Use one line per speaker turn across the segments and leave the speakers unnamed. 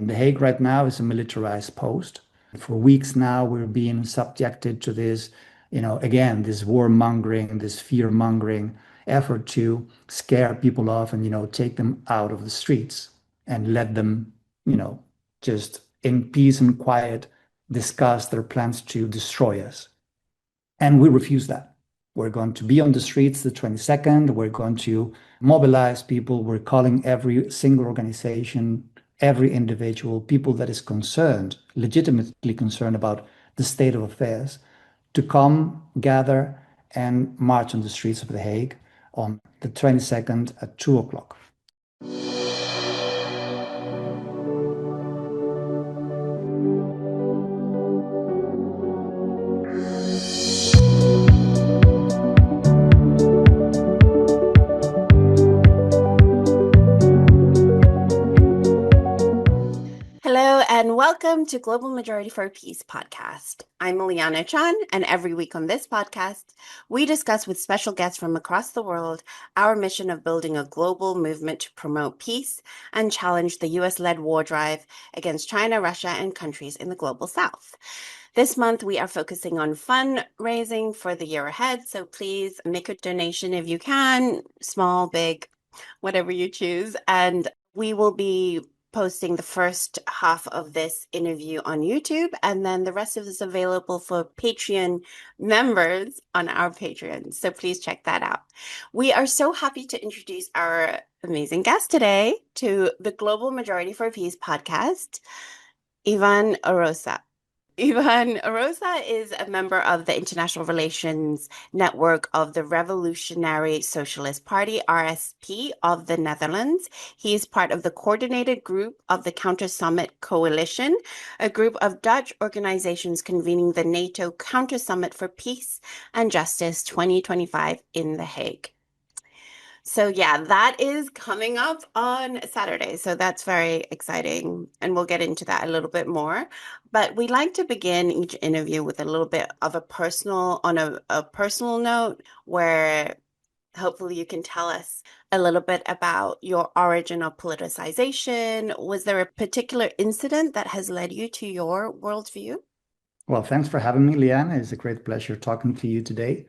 The Hague right now is a militarized post. For weeks now, we're being subjected to this, again, this warmongering, this fear-mongering effort to scare people off and, take them out of the streets and let them, just in peace and quiet discuss their plans to destroy us. And we refuse that. We're going to be on the streets the 22nd. We're going to mobilize people. We're calling every single organization, every individual, people that is concerned, legitimately concerned about the state of affairs, to come, gather, and march on the streets of The Hague on the 22nd at 2 o'clock.
And welcome to Global Majority for Peace podcast. I'm Ileana Chan, and every week on this podcast, we discuss with special guests from across the world our mission of building a global movement to promote peace and challenge the US-led war drive against China, Russia, and countries in the global south. This month, we are focusing on fundraising for the year ahead, so please make a donation if you can, small, big, whatever you choose, and we will be posting the first half of this interview on YouTube, and then the rest of it is available for Patreon members on our Patreon. So please check that out. We are so happy to introduce our amazing guest today to the Global Majority for Peace podcast, Iván Orosa. Iván Orosa is a member of the International Relations Network of the Revolutionary Socialist Party, RSP, of the Netherlands. He is part of the coordinated group of the Countersummit Coalition, a group of Dutch organizations convening the Nato Countersummit for Peace and Justice 2025 in The Hague. So yeah, that is coming up on Saturday. So that's very exciting. And we'll get into that a little bit more. But we like to begin each interview with a little bit of a personal note where hopefully you can tell us a little bit about your origin of politicization. Was there a particular incident that has led you to your worldview?
Well, thanks for having me, Ileana. It's a great pleasure talking to you today.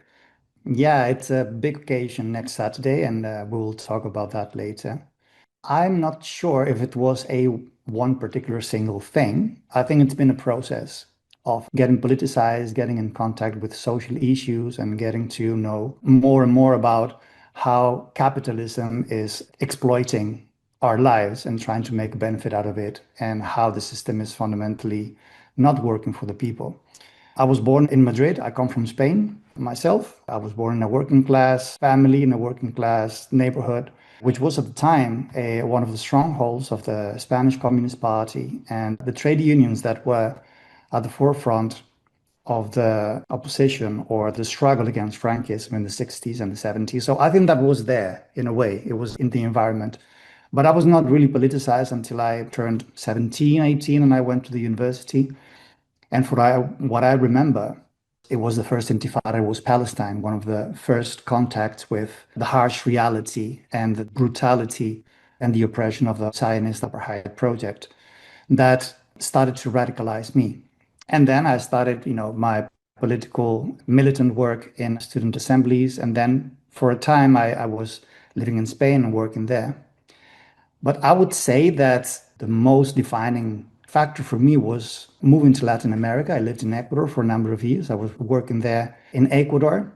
Yeah, it's a big occasion next Saturday, and we'll talk about that later. I'm not sure if it was a one particular single thing. I think it's been a process of getting politicized, getting in contact with social issues, and getting to know more and more about how capitalism is exploiting our lives and trying to make a benefit out of it, and how the system is fundamentally not working for the people. I was born in Madrid. I come from Spain myself. I was born in a working class family, in a working class neighborhood, which was at the time one of the strongholds of the Spanish Communist Party and the trade unions that were at the forefront of the opposition or the struggle against Frankism in the 60s and the 70s. So I think that was there in a way. It was in the environment. But I was not really politicized until I turned 17, 18, and I went to the university. And for what I remember, it was the first intifada, it was Palestine, one of the first contacts with the harsh reality and the brutality and the oppression of the Zionist apartheid project that started to radicalize me. And then I started, my political militant work in student assemblies. And then for a time, I was living in Spain and working there. But I would say that the most defining factor for me was moving to Latin America. I lived in Ecuador for a number of years. I was working there in Ecuador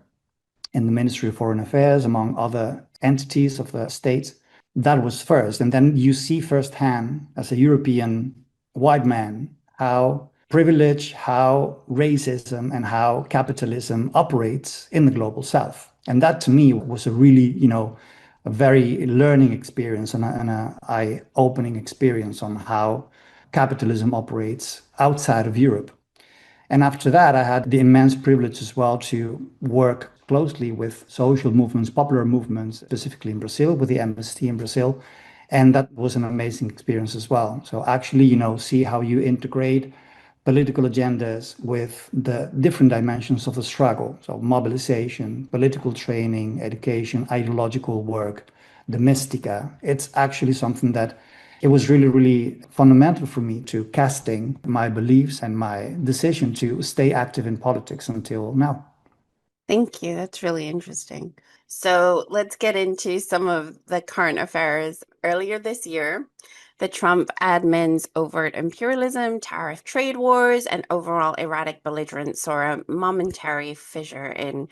in the Ministry of Foreign Affairs, among other entities of the state. That was first. And then you see firsthand, as a European white man, how privilege, how racism, and how capitalism operates in the global south. And that to me was a really, a very learning experience and an eye-opening experience on how capitalism operates outside of Europe. And after that, I had the immense privilege as well to work closely with social movements, popular movements, specifically in Brazil, with the embassy in Brazil. And that was an amazing experience as well. So actually, see how you integrate political agendas with the different dimensions of the struggle. So mobilization, political training, education, ideological work, the mystica. It's actually something that it was really, really fundamental for me to casting my beliefs and my decision to stay active in politics until now.
Thank you. That's really interesting. So let's get into some of the current affairs. Earlier this year, the Trump admin's overt imperialism, tariff trade wars, and overall erratic belligerence saw a momentary fissure in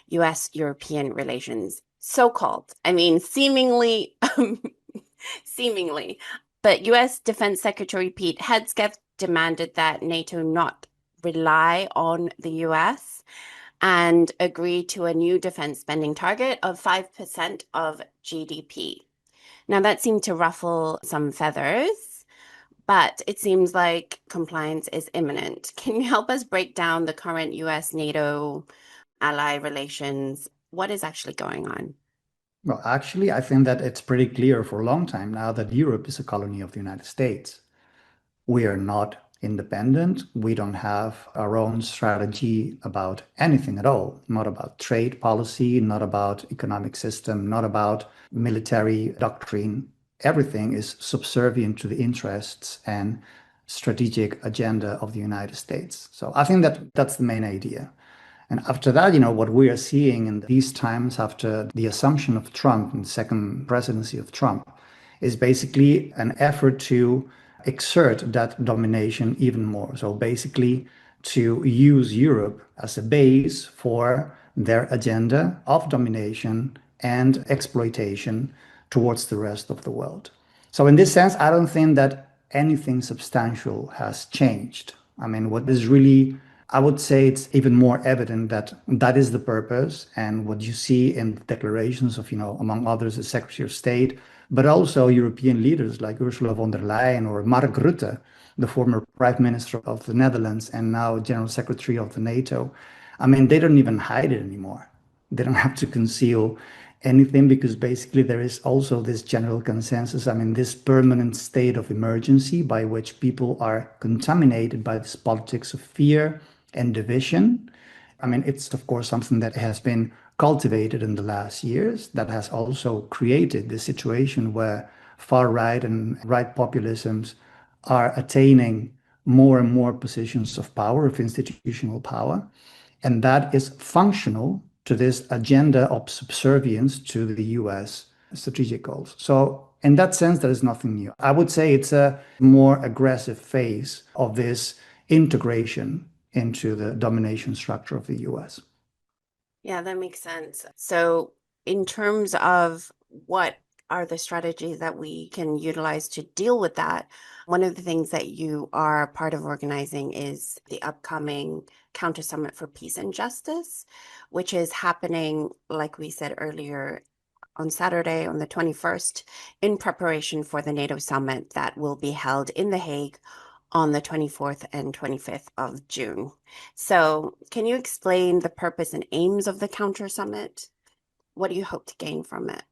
US-European relations. So-called, I mean, seemingly, seemingly. But US Defense Secretary Pete Hegseth demanded that NATO not rely on the US and agree to a new defense spending target of 5% of GDP. Now, that seemed to ruffle some feathers, but it seems like compliance is imminent. Can you help us break down the current US-NATO ally relations? What is actually going on?
Well, actually, I think that it's pretty clear for a long time now that Europe is a colony of the United States. We are not independent. We don't have our own strategy about anything at all, not about trade policy, not about economic system, not about military doctrine. Everything is subservient to the interests and strategic agenda of the United States. So I think that that's the main idea. And after that, what we are seeing in these times after the assumption of Trump and the second presidency of Trump is basically an effort to exert that domination even more. So basically to use Europe as a base for their agenda of domination and exploitation towards the rest of the world. So in this sense, I don't think that anything substantial has changed. I mean, what is really, I would say it's even more evident that that is the purpose and what you see in the declarations of, among others, the Secretary of State, but also European leaders like Ursula von der Leyen or Mark Rutte, the former Prime Minister of the Netherlands and now General Secretary of the NATO. I mean, they don't even hide it anymore. They don't have to conceal anything because basically there is also this general consensus. I mean, this permanent state of emergency by which people are contaminated by this politics of fear and division. I mean, it's of course something that has been cultivated in the last years that has also created this situation where far right and right populisms are attaining more and more positions of power, of institutional power. And that is functional to this agenda of subservience to the US strategic goals. So, in that sense, there is nothing new. I would say it's a more aggressive phase of this integration into the domination structure of the US.
Yeah, that makes sense. So, in terms of what are the strategies that we can utilize to deal with that, one of the things that you are part of organizing is the upcoming Countersummit for Peace and Justice, which is happening, like we said earlier, on Saturday, on the 21st, in preparation for the NATO summit that will be held in The Hague on the 24th and 25th of June. So, can you explain the purpose and aims of the Counter Summit? What do you hope to gain from it?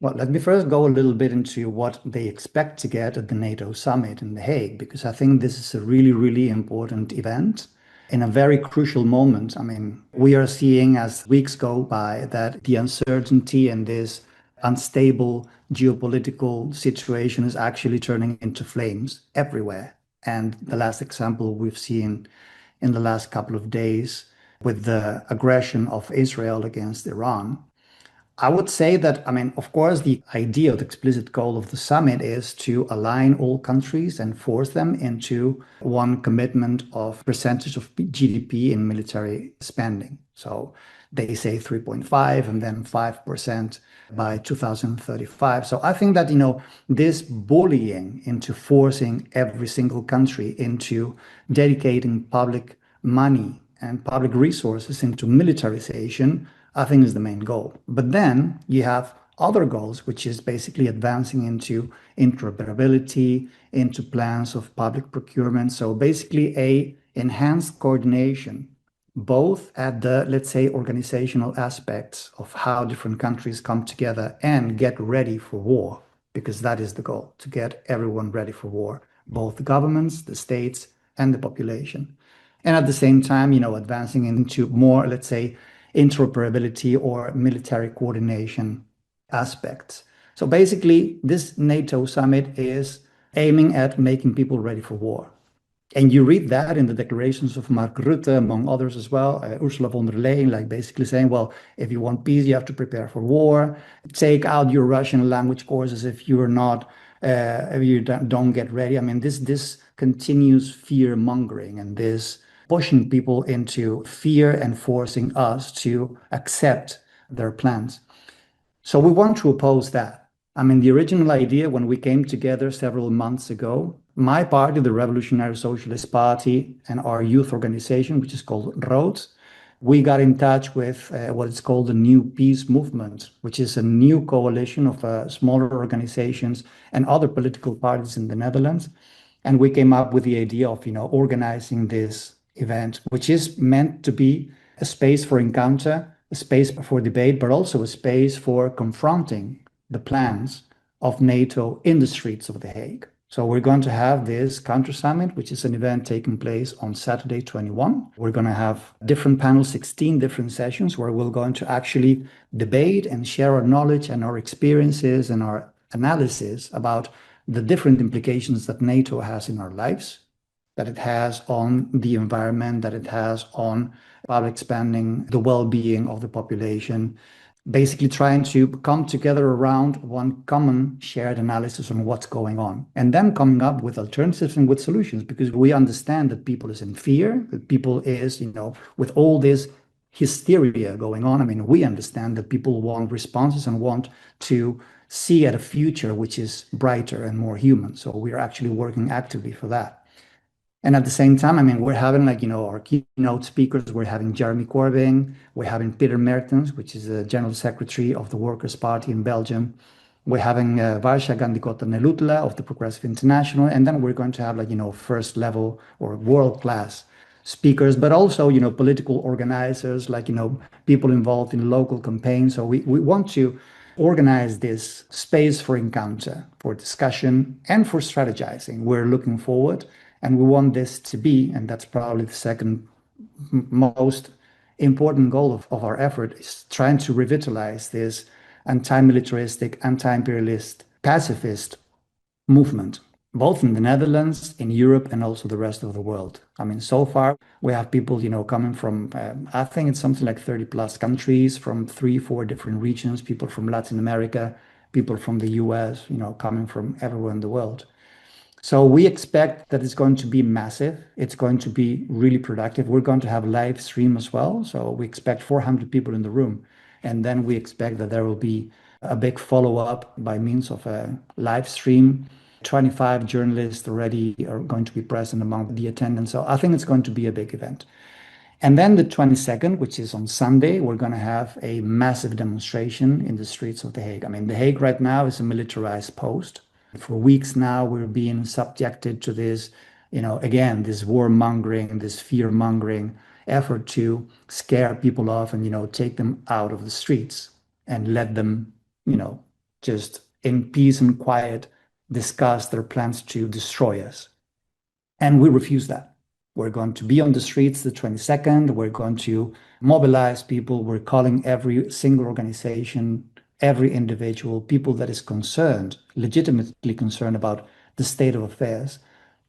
Well, let me first go a little bit into what they expect to get at the NATO summit in The Hague, because I think this is a really, really important event in a very crucial moment. I mean, we are seeing as weeks go by that the uncertainty and this unstable geopolitical situation is actually turning into flames everywhere. And the last example we've seen in the last couple of days with the aggression of Israel against Iran. I would say that, I mean, of course, the idea, the explicit goal of the summit is to align all countries and force them into one commitment of percentage of GDP in military spending. So they say 3.5 and then 5% by 2035. So I think that, this bullying into forcing every single country into dedicating public money and public resources into militarization, I think is the main goal. But then you have other goals, which is basically advancing into interoperability, into plans of public procurement. So basically a enhanced coordination, both at the, let's say, organizational aspects of how different countries come together and get ready for war, because that is the goal, to get everyone ready for war, both the governments, the states, and the population. And at the same time, advancing into more, let's say, interoperability or military coordination aspects. So basically, this NATO summit is aiming at making people ready for war. And you read that in the declarations of Mark Rutte, among others as well, Ursula von der Leyen, like basically saying, well, if you want peace, you have to prepare for war. Take out your Russian language courses if you're not, if you don't get ready. I mean, this continues fear mongering and this pushing people into fear and forcing us to accept their plans. So we want to oppose that. I mean, the original idea when we came together several months ago, my party, the Revolutionary Socialist Party, and our youth organization, which is called Rood, we got in touch with what is called the New Peace Movement, which is a new coalition of smaller organizations and other political parties in the Netherlands. And we came up with the idea of, organizing this event, which is meant to be a space for encounter, a space for debate, but also a space for confronting the plans of NATO in the streets of The Hague. So we're going to have this Counter Summit, which is an event taking place on Saturday 21. We're going to have different panels, 16 different sessions, where we're going to actually debate and share our knowledge and our experiences and our analysis about the different implications that NATO has in our lives, that it has on the environment, that it has on about expanding the well-being of the population, basically trying to come together around one common shared analysis on what's going on, and then coming up with alternatives and with solutions, because we understand that people is in fear, that people is, with all this hysteria going on. I mean, we understand that people want responses and want to see at a future which is brighter and more human. So we're actually working actively for that. And at the same time, I mean, we're having our keynote speakers. We're having Jeremy Corbyn. We're having Peter Mertens, which is the General Secretary of the Workers' Party in Belgium. We're having Varsha Gandikota-Nelutla of the Progressive International. And then we're going to have first level or world-class speakers, but also, political organizers, people involved in local campaigns. So we want to organize this space for encounter, for discussion, and for strategizing. We're looking forward. And we want this to be, and that's probably the second most important goal of our effort, is trying to revitalize this anti-militaristic, anti-imperialist, pacifist movement, both in the Netherlands, in Europe, and also the rest of the world. I mean, so far we have people, coming from, I think it's something like 30 plus countries from 3, 4 different regions, people from Latin America, people from the US, coming from everywhere in the world. So we expect that it's going to be massive. It's going to be really productive. We're going to have live stream as well. So we expect 400 people in the room. And then we expect that there will be a big follow-up by means of a live stream. 25 journalists already are going to be present among the attendance. So I think it's going to be a big event. And then the 22nd, which is on Sunday, we're going to have a massive demonstration in the streets of The Hague. I mean, The Hague right now is a militarized post. For weeks now, we're being subjected to this, again, this warmongering, this fear-mongering effort to scare people off and, take them out of the streets and let them, just in peace and quiet discuss their plans to destroy us. And we refuse that. We're going to be on the streets the 22nd. We're going to mobilize people. We're calling every single organization, every individual, people that is concerned, legitimately concerned about the state of affairs,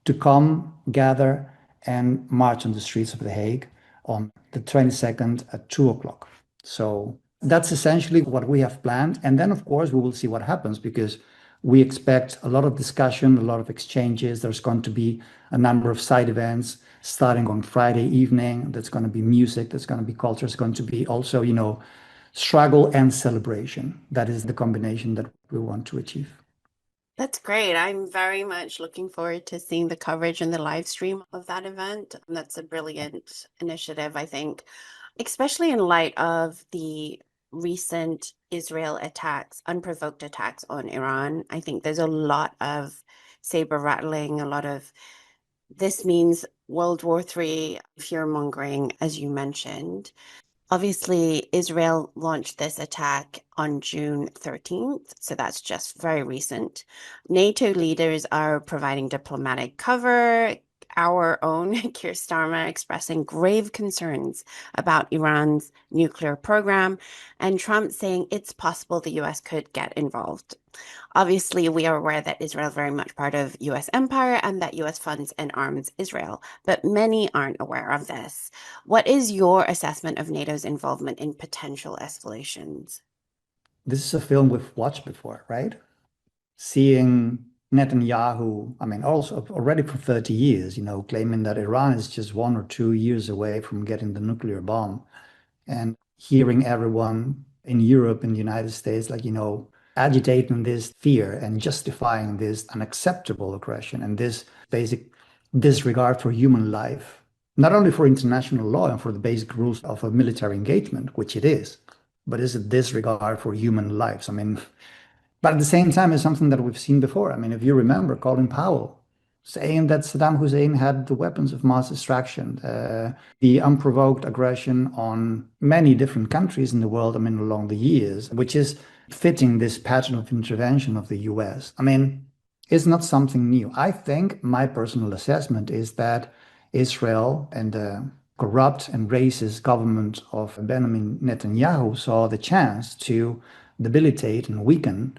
to come, gather, and march on the streets of The Hague on the 22nd at 2 o'clock. So that's essentially what we have planned. And then, of course, we will see what happens, because we expect a lot of discussion, a lot of exchanges. There's going to be a number of side events starting on Friday evening. There's going to be music, there's going to be culture, there's going to be also, struggle and celebration. That is the combination that we want to achieve.
That's great. I'm very much looking forward to seeing the coverage and the live stream of that event. That's a brilliant initiative, I think, especially in light of the recent Israel attacks, unprovoked attacks on Iran. I think there's a lot of saber rattling, a lot of this means World War III fear-mongering, as you mentioned. Obviously, Israel launched this attack on June 13th, so that's just very recent. NATO leaders are providing diplomatic cover, our own Keir Starmer expressing grave concerns about Iran's nuclear program, and Trump saying it's possible the US could get involved. Obviously, we are aware that Israel is very much part of US empire and that US funds and arms Israel, but many aren't aware of this. What is your assessment of NATO's involvement in potential escalations?
This is a film we've watched before, right? Seeing Netanyahu, I mean, also already for 30 years, claiming that Iran is just 1 or 2 years away from getting the nuclear bomb, and hearing everyone in Europe and the United States, like, agitating this fear and justifying this unacceptable aggression and this basic disregard for human life, not only for international law and for the basic rules of a military engagement, which it is, but is a disregard for human lives. I mean, but at the same time, it's something that we've seen before. I mean, if you remember Colin Powell saying that Saddam Hussein had the weapons of mass destruction, the unprovoked aggression on many different countries in the world, I mean, along the years, which is fitting this pattern of intervention of the US. I mean, it's not something new. I think my personal assessment is that Israel and the corrupt and racist government of Benjamin Netanyahu saw the chance to debilitate and weaken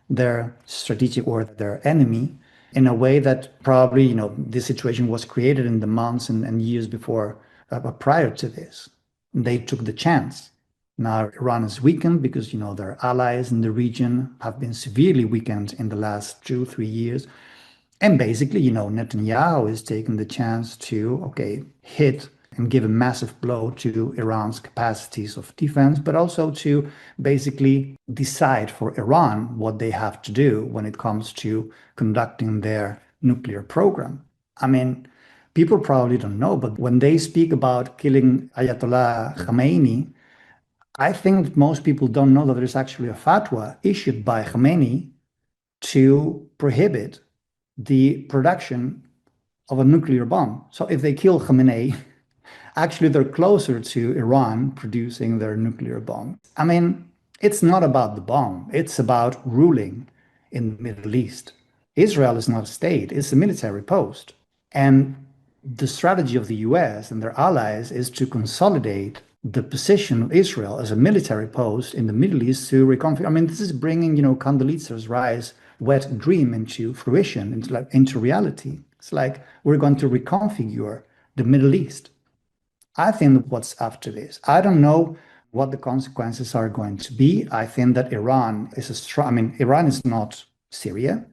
their strategic or their enemy in a way that probably, this situation was created in the months and years before, prior to this. They took the chance. Now Iran is weakened because, their allies in the region have been severely weakened in the last 2, 3 years. And basically, Netanyahu is taking the chance to, okay, hit and give a massive blow to Iran's capacities of defense, but also to basically decide for Iran what they have to do when it comes to conducting their nuclear program. I mean, people probably don't know, but when they speak about killing Ayatollah Khamenei, I think that most people don't know that there's actually a fatwa issued by Khamenei to prohibit the production of a nuclear bomb. So if they kill Khamenei, actually they're closer to Iran producing their nuclear bomb. I mean, it's not about the bomb, it's about ruling in the Middle East. Israel is not a state, it's a military post. And the strategy of the US and their allies is to consolidate the position of Israel as a military post in the Middle East to reconfigure. I mean, this is bringing, Condoleezza Rice's wet dream into fruition, into reality. It's like we're going to reconfigure the Middle East. I think what's after this. I don't know what the consequences are going to be. I think that Iran is I mean, Iran is not Syria,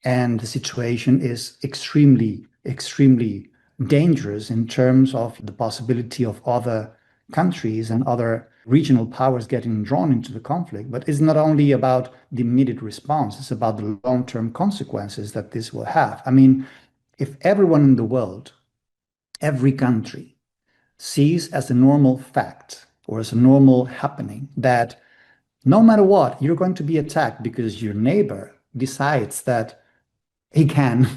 and the situation is extremely, extremely dangerous in terms of the possibility of other countries and other regional powers getting drawn into the conflict. But it's not only about the immediate response, it's about the long-term consequences that this will have. I mean, if everyone in the world, every country, sees as a normal fact or as a normal happening that no matter what, you're going to be attacked because your neighbor decides that he can,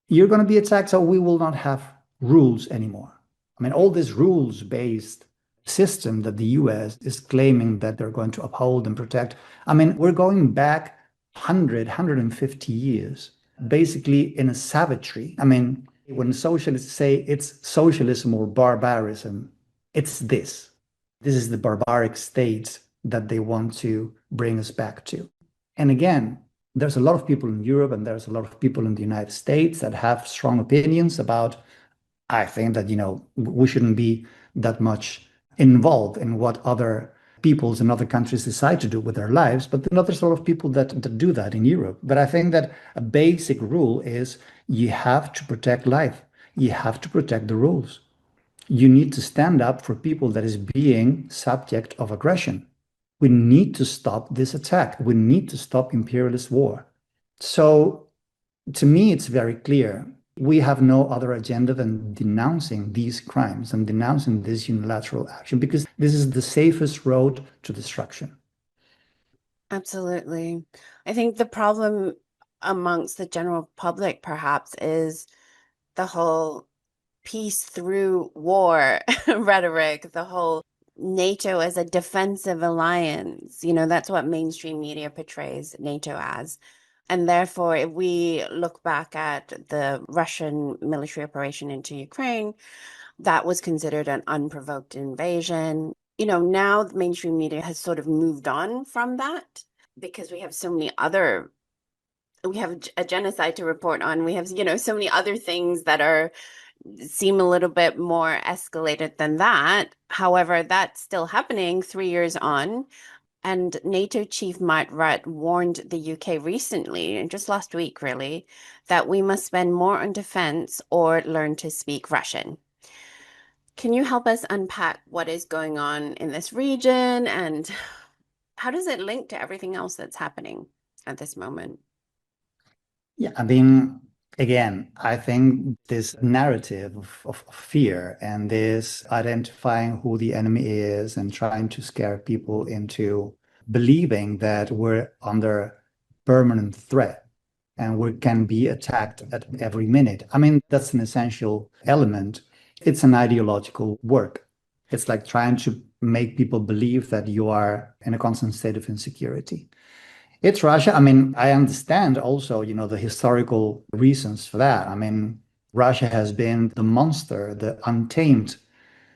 you're going to be attacked, so we will not have rules anymore. I mean, all this rules-based system that the US is claiming that they're going to uphold and protect. I mean, we're going back 150 years, basically in a savagery. I mean, when socialists say it's socialism or barbarism, it's this. This is the barbaric state that they want to bring us back to. And again, there's a lot of people in Europe and there's a lot of people in the United States that have strong opinions about, I think that, we shouldn't be that much involved in what other peoples and other countries decide to do with their lives. But there's a lot of people that do that in Europe. But I think that a basic rule is you have to protect life. You have to protect the rules. You need to stand up for people that is being subject of aggression. We need to stop this attack. We need to stop imperialist war. So to me, it's very clear. We have no other agenda than denouncing these crimes and denouncing this unilateral action because this is the safest road to destruction.
Absolutely. I think the problem amongst the general public, perhaps, is the whole peace through war rhetoric, the whole NATO as a defensive alliance. That's what mainstream media portrays NATO as. And therefore, if we look back at the Russian military operation into Ukraine, that was considered an unprovoked invasion. Now the mainstream media has sort of moved on from that because we have a genocide to report on. We have, so many other things that seem a little bit more escalated than that. However, that's still happening 3 years on. And NATO Chief Mark Rutte warned the UK recently, just last week really, that we must spend more on defense or learn to speak Russian. Can you help us unpack what is going on in this region and how does it link to everything else that's happening at this moment?
Yeah, I mean, again, I think this narrative of fear and this identifying who the enemy is and trying to scare people into believing that we're under permanent threat and we can be attacked at every minute. I mean, that's an essential element. It's an ideological work. It's like trying to make people believe that you are in a constant state of insecurity. It's Russia. I mean, I understand also, the historical reasons for that. I mean, Russia has been the monster, the untamed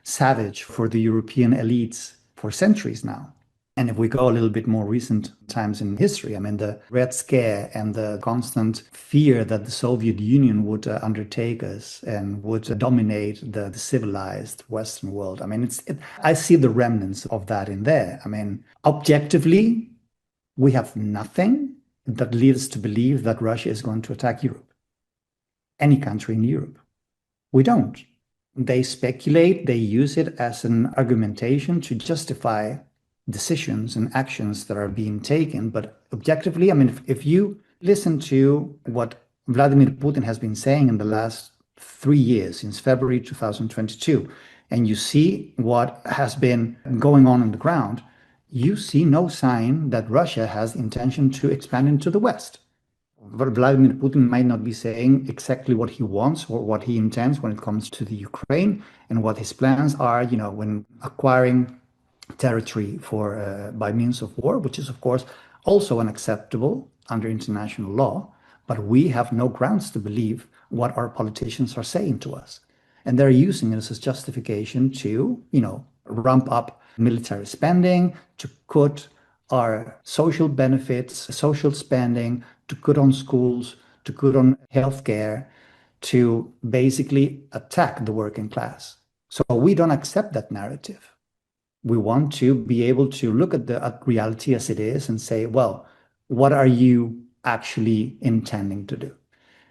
savage for the European elites for centuries now. And if we go a little bit more recent times in history, I mean, the Red Scare and the constant fear that the Soviet Union would undertake us and would dominate the civilized Western world. I mean, I see the remnants of that in there. I mean, objectively, we have nothing that leads to believe that Russia is going to attack Europe, any country in Europe. We don't. They speculate, they use it as an argumentation to justify decisions and actions that are being taken. But objectively, I mean, if you listen to what Vladimir Putin has been saying in the last 3 years, since February 2022, and you see what has been going on the ground, you see no sign that Russia has intention to expand into the West. Vladimir Putin might not be saying exactly what he wants or what he intends when it comes to the Ukraine and what his plans are, when acquiring territory for by means of war, which is of course also unacceptable under international law. But we have no grounds to believe what our politicians are saying to us, and they're using it as a justification to, ramp up military spending, to cut our social benefits, social spending, to cut on schools, to cut on healthcare, to basically attack the working class. So we don't accept that narrative. We want to be able to look at reality as it is and say, well, what are you actually intending to do?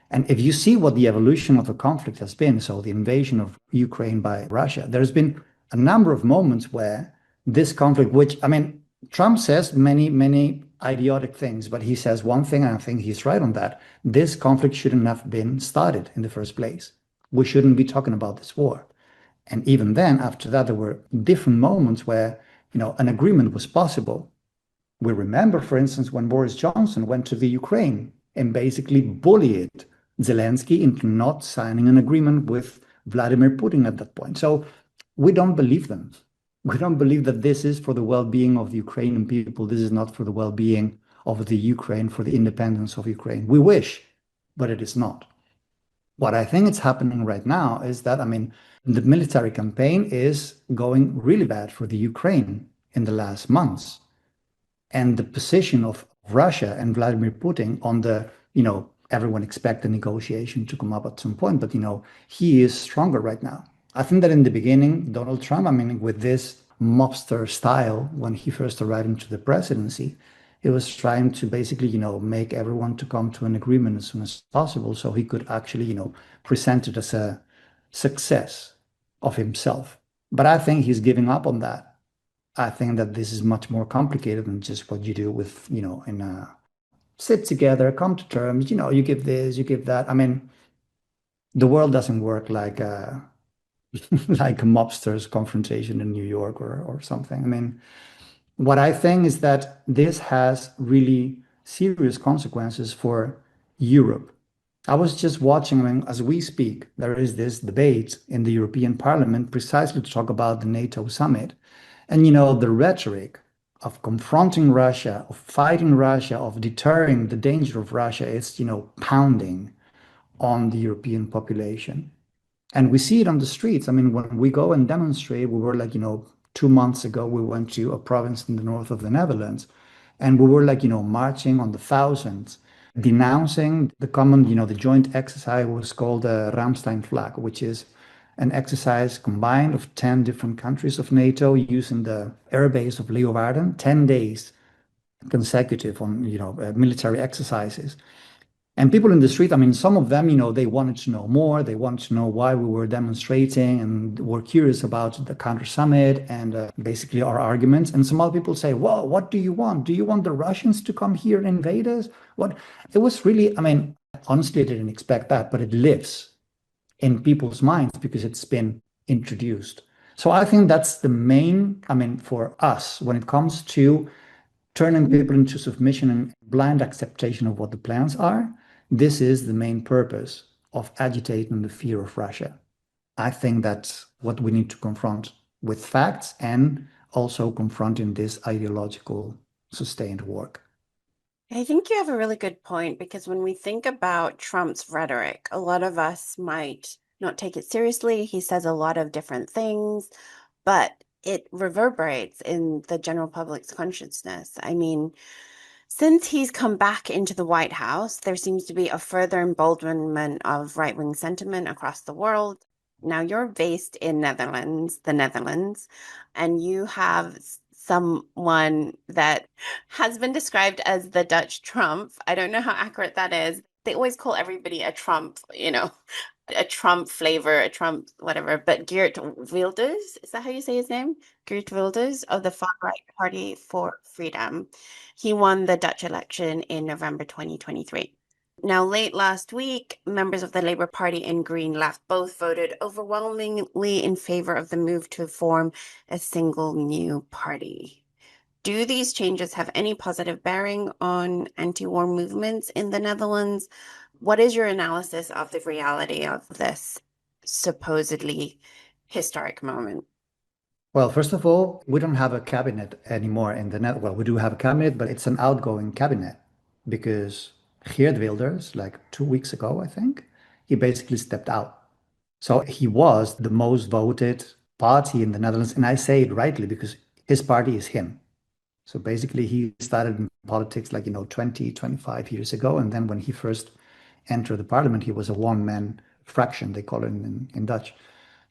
And if you see what the evolution of the conflict has been, so the invasion of Ukraine by Russia, there's been a number of moments where this conflict, which, I mean, Trump says many, many idiotic things, but he says one thing, and I think he's right on that. This conflict shouldn't have been started in the first place. We shouldn't be talking about this war. And even then, after that, there were different moments where, an agreement was possible. We remember, for instance, when Boris Johnson went to the Ukraine and basically bullied Zelensky into not signing an agreement with Vladimir Putin at that point. So we don't believe them. We don't believe that this is for the well-being of the Ukrainian people. This is not for the well-being of the Ukraine, for the independence of Ukraine. We wish, but it is not. What I think is happening right now is that, I mean, the military campaign is going really bad for the Ukraine in the last months. And the position of Russia and Vladimir Putin on the, everyone expect the negotiation to come up at some point, but, he is stronger right now. I think that in the beginning, Donald Trump, I mean, with this mobster style, when he first arrived into the presidency, he was trying to basically, make everyone to come to an agreement as soon as possible so he could actually, present it as a success of himself. But I think he's giving up on that. I think that this is much more complicated than just what you do with, in a sit together, come to terms, you give this, you give that. I mean, the world doesn't work like like a mobster's confrontation in New York or something. I mean, what I think is that this has really serious consequences for Europe. I was just watching, I mean, as we speak, there is this debate in the European Parliament precisely to talk about the NATO summit. And, the rhetoric of confronting Russia, of fighting Russia, of deterring the danger of Russia is, pounding on the European population. And we see it on the streets. I mean, when we go and demonstrate, we were like, 2 months ago, we went to a province in the north of the Netherlands, and we were like, marching on the thousands, denouncing the common, the joint exercise was called the Ramstein flag, which is an exercise combined of 10 different countries of NATO using the airbase of Leeuwarden, 10 days consecutive on, military exercises. And people in the street, I mean, some of them, they wanted to know more. They wanted to know why we were demonstrating and were curious about the counter summit and basically our arguments. And some other people say, well, what do you want? Do you want the Russians to come here and invade us? What? It was really, I mean, honestly, I didn't expect that, but it lives in people's minds because it's been introduced. So I think that's the main, I mean, for us, when it comes to turning people into submission and blind acceptation of what the plans are, this is the main purpose of agitating the fear of Russia. I think that's what we need to confront with facts and also confronting this ideological sustained work.
I think you have a really good point because when we think about Trump's rhetoric, a lot of us might not take it seriously. He says a lot of different things, but it reverberates in the general public's consciousness. I mean, since he's come back into the White House, there seems to be a further emboldenment of right-wing sentiment across the world. Now, you're based in the Netherlands, and you have someone that has been described as the Dutch Trump. I don't know how accurate that is. They always call everybody a Trump, a Trump flavor, a Trump whatever. But Geert Wilders, is that how you say his name? Geert Wilders of the far-right Party for Freedom. He won the Dutch election in November 2023. Now, late last week, members of the Labour Party and Green Left both voted overwhelmingly in favor of the move to form a single new party. Do these changes have any positive bearing on anti-war movements in the Netherlands? What is your analysis of the reality of this supposedly historic moment?
Well, first of all, we don't have a cabinet anymore in the net. Well, we do have a cabinet, but it's an outgoing cabinet because Geert Wilders, like 2 weeks ago, I think, he basically stepped out. So he was the most voted party in the Netherlands. And I say it rightly because his party is him. So basically, he started in politics like, 20, 25 years ago. And then when he first entered the parliament, he was a one-man fraction, they call it in Dutch.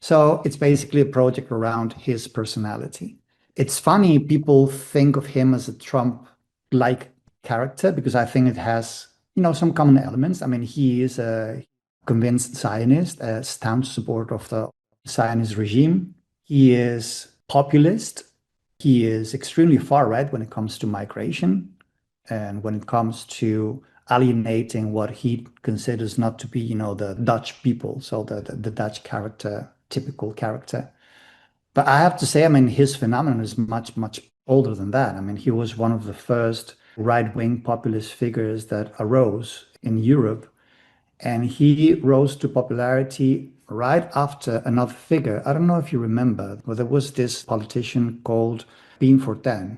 So it's basically a project around his personality. It's funny, people think of him as a Trump-like character because I think it has, some common elements. I mean, he is a convinced Zionist, a staunch supporter of the Zionist regime. He is populist. He is extremely far right when it comes to migration and when it comes to alienating what he considers not to be, the Dutch people, so the Dutch character, typical character. But I have to say, I mean, his phenomenon is much, much older than that. I mean, he was one of the first right-wing populist figures that arose in Europe, and he rose to popularity right after another figure. I don't know if you remember, but there was this politician called Pim Fortuyn.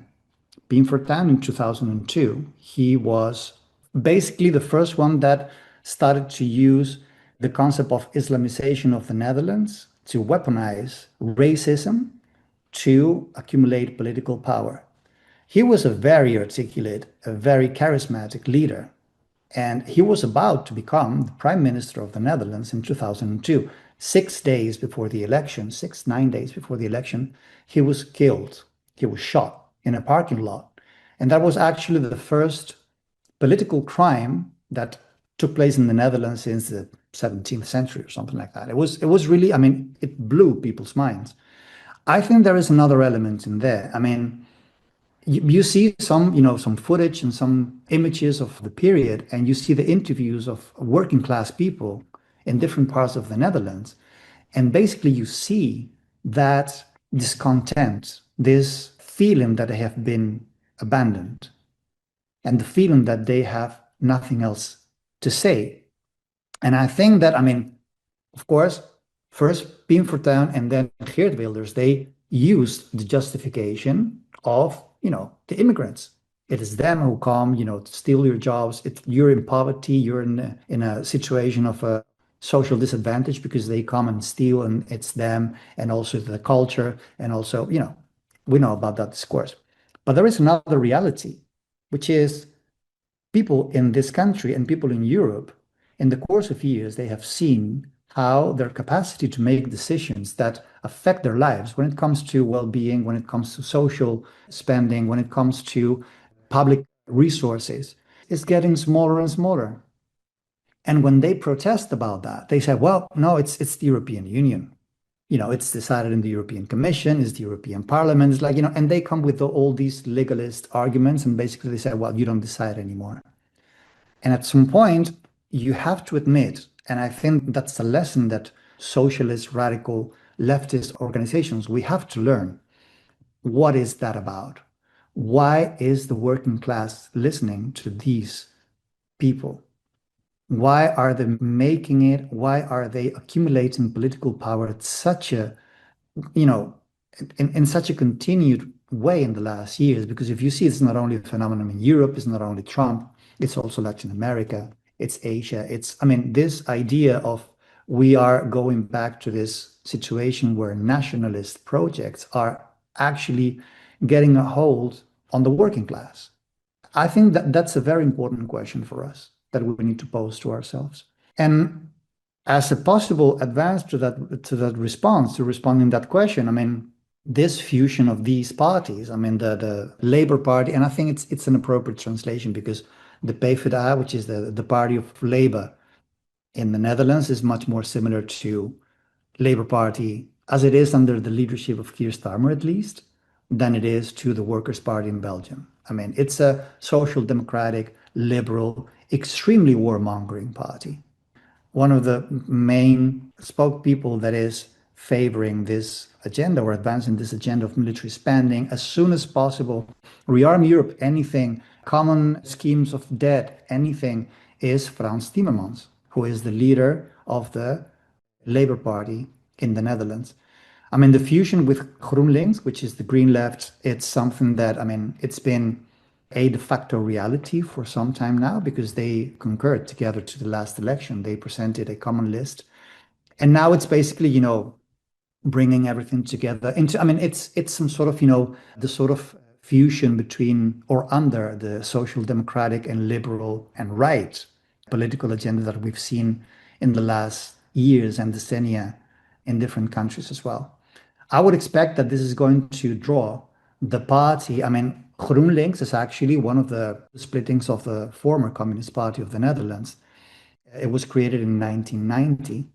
Pim Fortuyn in 2002, he was basically the first one that started to use the concept of Islamization of the Netherlands to weaponize racism to accumulate political power. He was a very articulate, a very charismatic leader, and he was about to become the prime minister of the Netherlands in 2002. 6 days before the election, 9 days before the election, he was killed. He was shot in a parking lot. And that was actually the first political crime that took place in the Netherlands since the 17th century or something like that. It was really, I mean, it blew people's minds. I think there is another element in there. I mean, you see some footage and some images of the period, and you see the interviews of working class people in different parts of the Netherlands. And basically you see that discontent, this feeling that they have been abandoned, and the feeling that they have nothing else to say. And I think that, I mean, of course, first Pim Fortuyn and then Geert Wilders, they used the justification of, the immigrants. It is them who come, to steal your jobs. You're in poverty. You're in a situation of a social disadvantage because they come and steal, and it's them, and also the culture, and also, we know about that discourse. But there is another reality, which is people in this country and people in Europe, in the course of years, they have seen how their capacity to make decisions that affect their lives when it comes to well-being, when it comes to social spending, when it comes to public resources, is getting smaller and smaller. And when they protest about that, they say, well, no, it's the European Union. It's decided in the European Commission, it's the European Parliament. It's like, and they come with all these legalist arguments, and basically they say, well, you don't decide anymore. And at some point, you have to admit, and I think that's a lesson that socialist, radical, leftist organizations, we have to learn. What is that about? Why is the working class listening to these people? Why are they making it? Why are they accumulating political power at such a, you know, in such a continued way in the last years? Because if you see, it's not only a phenomenon in Europe, it's not only Trump, it's also Latin America, it's Asia. I mean, this idea of we are going back to this situation where nationalist projects are actually getting a hold on the working class. I think that that's a very important question for us that we need to pose to ourselves. And as a possible advance to that response, to responding that question, I mean, this fusion of these parties, I mean, the Labour Party, and I think it's an appropriate translation because the PvdA, which is the party of Labour in the Netherlands, is much more similar to Labour Party as it is under the leadership of Keir Starmer, at least, than it is to the Workers' Party in Belgium. I mean, it's a social democratic, liberal, extremely warmongering party. One of the main spokespeople that is favoring this agenda or advancing this agenda of military spending as soon as possible, rearm Europe, anything, common schemes of debt, anything, is Frans Timmermans, who is the leader of the Labour Party in the Netherlands. I mean, the fusion with GroenLinks, which is the Green Left, it's something that, I mean, it's been a de facto reality for some time now because they concurred together to the last election. They presented a common list. And now it's basically, bringing everything together into, I mean, it's some sort of, the sort of fusion between or under the social democratic and liberal and right political agenda that we've seen in the last years and decennia in different countries as well. I would expect that this is going to draw the party. I mean, GroenLinks is actually one of the splittings of the former Communist Party of the Netherlands. It was created in 1990.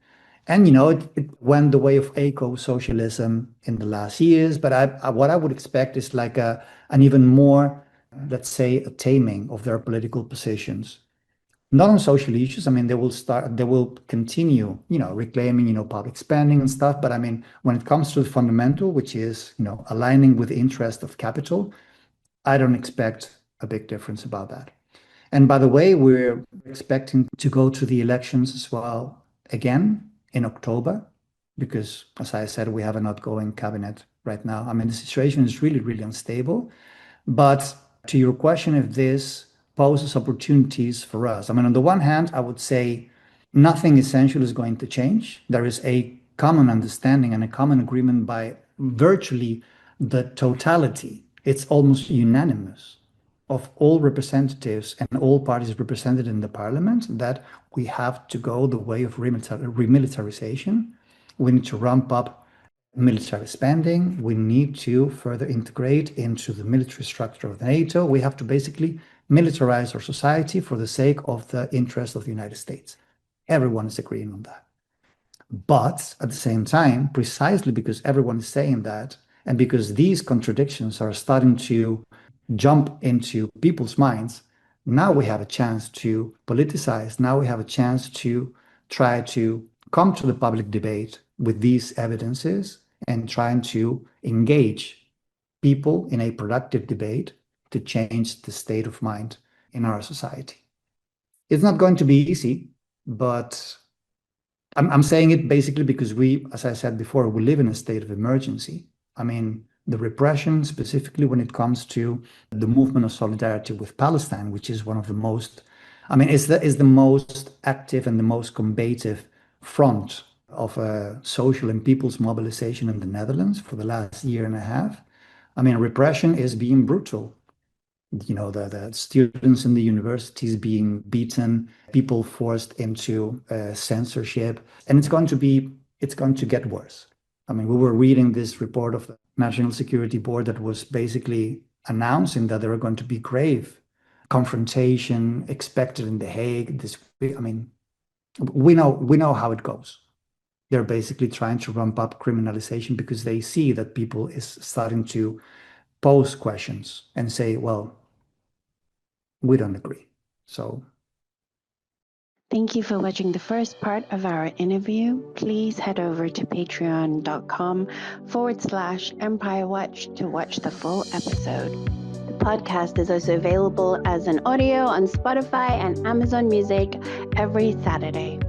And, it went the way of eco-socialism in the last years. But what I would expect is like an even more, let's say, a taming of their political positions. Not on social issues. I mean, they will continue, reclaiming, public spending and stuff. But I mean, when it comes to the fundamental, which is, aligning with the interest of capital, I don't expect a big difference about that. And by the way, we're expecting to go to the elections as well again in October, because as I said, we have an outgoing cabinet right now. I mean, the situation is really, really unstable. But to your question, if this poses opportunities for us, I mean, on the one hand, I would say nothing essential is going to change. There is a common understanding and a common agreement by virtually the totality. It's almost unanimous of all representatives and all parties represented in the parliament that we have to go the way of remilitarization. We need to ramp up military spending. We need to further integrate into the military structure of NATO. We have to basically militarize our society for the sake of the interest of the United States. Everyone is agreeing on that. But at the same time, precisely because everyone is saying that, and because these contradictions are starting to jump into people's minds, now we have a chance to politicize. Now we have a chance to try to come to the public debate with these evidences and trying to engage people in a productive debate to change the state of mind in our society. It's not going to be easy, but I'm saying it basically because we, as I said before, we live in a state of emergency. I mean, the repression, specifically when it comes to the movement of solidarity with Palestine, which is one of the most, I mean, is the most active and the most combative front of social and people's mobilization in the Netherlands for the last year and a half. I mean, repression is being brutal. The students in the universities being beaten, people forced into censorship, and it's going to get worse. I mean, we were reading this report of the National Security Board that was basically announcing that there are going to be grave confrontation expected in The Hague this week. I mean, we know how it goes. They're basically trying to ramp up criminalization because they see that people is starting to pose questions and say, well, we don't agree. So
thank you for watching the first part of our interview. Please head over to patreon.com/EmpireWatch to watch the full episode. The podcast is also available as an audio on Spotify and Amazon Music every Saturday.